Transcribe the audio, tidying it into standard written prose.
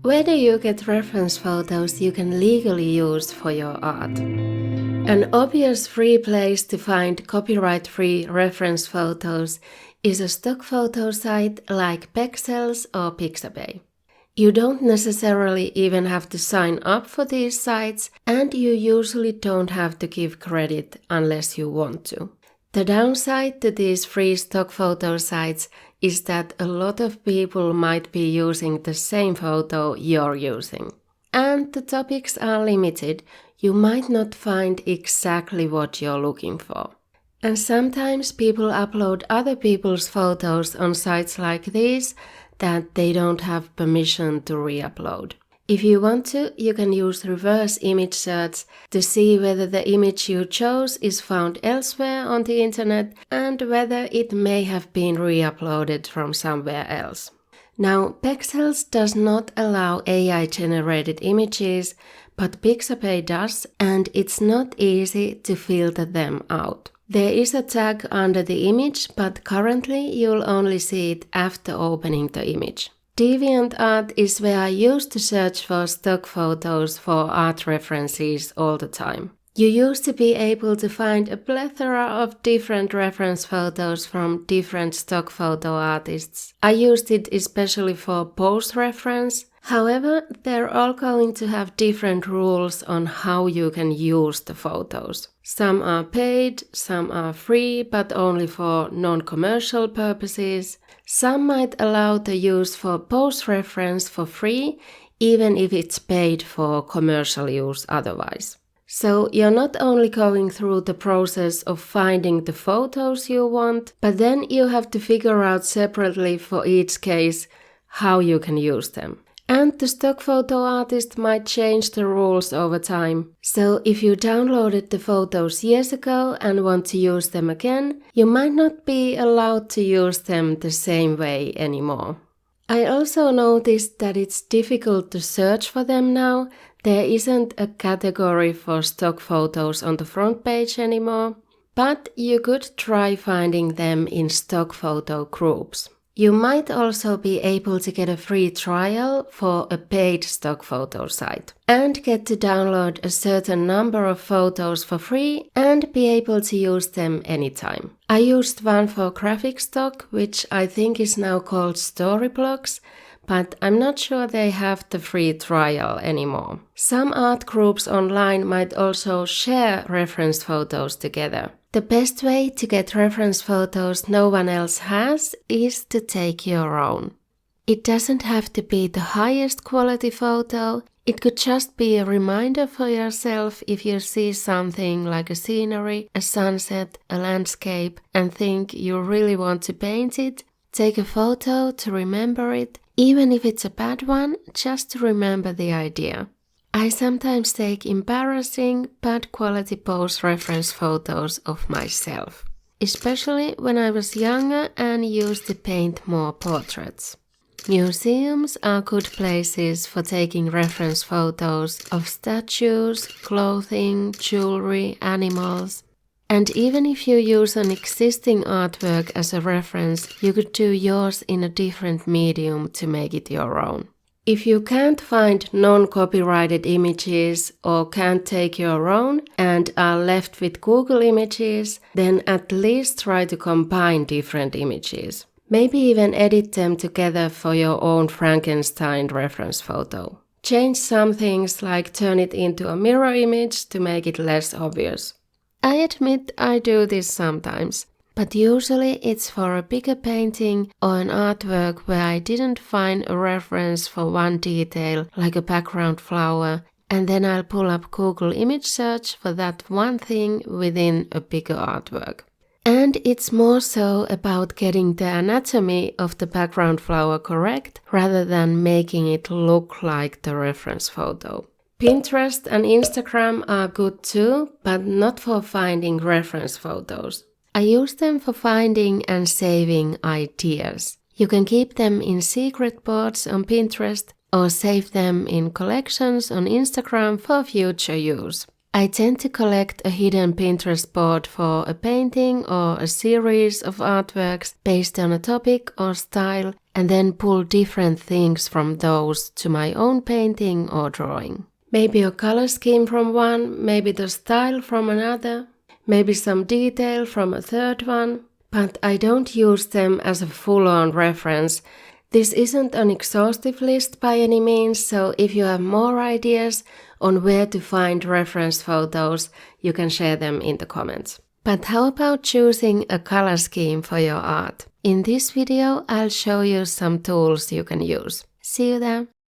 Where do you get reference photos you can legally use for your art? An obvious free place to find copyright-free reference photos is a stock photo site like Pexels or Pixabay. You don't necessarily even have to sign up for these sites, and you usually don't have to give credit unless you want to. The downside to these free stock photo sites is that a lot of people might be using the same photo you're using. And the topics are limited. You might not find exactly what you're looking for. And sometimes people upload other people's photos on sites like these that they don't have permission to re-upload. If you want to, you can use reverse image search to see whether the image you chose is found elsewhere on the internet and whether it may have been re-uploaded from somewhere else. Now, Pexels does not allow AI-generated images, but Pixabay does, and it's not easy to filter them out. There is a tag under the image, but currently you'll only see it after opening the image. DeviantART is where I used to search for stock photos for art references all the time. You used to be able to find a plethora of different reference photos from different stock photo artists. I used it especially for pose reference. However, they're all going to have different rules on how you can use the photos. Some are paid, some are free, but only for non-commercial purposes. Some might allow the use for pose reference for free, even if it's paid for commercial use otherwise. So you're not only going through the process of finding the photos you want, but then you have to figure out separately for each case how you can use them. And the stock photo artist might change the rules over time. So if you downloaded the photos years ago and want to use them again, you might not be allowed to use them the same way anymore. I also noticed that it's difficult to search for them now. There isn't a category for stock photos on the front page anymore, but you could try finding them in stock photo groups. You might also be able to get a free trial for a paid stock photo site and get to download a certain number of photos for free and be able to use them anytime. I used one for graphic stock, which I think is now called Storyblocks, but I'm not sure they have the free trial anymore. Some art groups online might also share reference photos together. The best way to get reference photos no one else has is to take your own. It doesn't have to be the highest quality photo. It could just be a reminder for yourself if you see something like a scenery, a sunset, a landscape, and think you really want to paint it. Take a photo to remember it. Even if it's a bad one, just to remember the idea. I sometimes take embarrassing, bad quality pose reference photos of myself, especially when I was younger and used to paint more portraits. Museums are good places for taking reference photos of statues, clothing, jewelry, animals. And even if you use an existing artwork as a reference, you could do yours in a different medium to make it your own. If you can't find non-copyrighted images or can't take your own and are left with Google images, then at least try to combine different images. Maybe even edit them together for your own Frankenstein reference photo. Change some things like turn it into a mirror image to make it less obvious. I admit I do this sometimes, but usually it's for a bigger painting or an artwork where I didn't find a reference for one detail like a background flower, and then I'll pull up Google image search for that one thing within a bigger artwork. And it's more so about getting the anatomy of the background flower correct rather than making it look like the reference photo. Pinterest and Instagram are good too, but not for finding reference photos. I use them for finding and saving ideas. You can keep them in secret boards on Pinterest or save them in collections on Instagram for future use. I tend to collect a hidden Pinterest board for a painting or a series of artworks based on a topic or style, and then pull different things from those to my own painting or drawing. Maybe a color scheme from one, maybe the style from another, maybe some detail from a third one, but I don't use them as a full-on reference. This isn't an exhaustive list by any means, so if you have more ideas on where to find reference photos, you can share them in the comments. But how about choosing a color scheme for your art? In this video, I'll show you some tools you can use. See you there!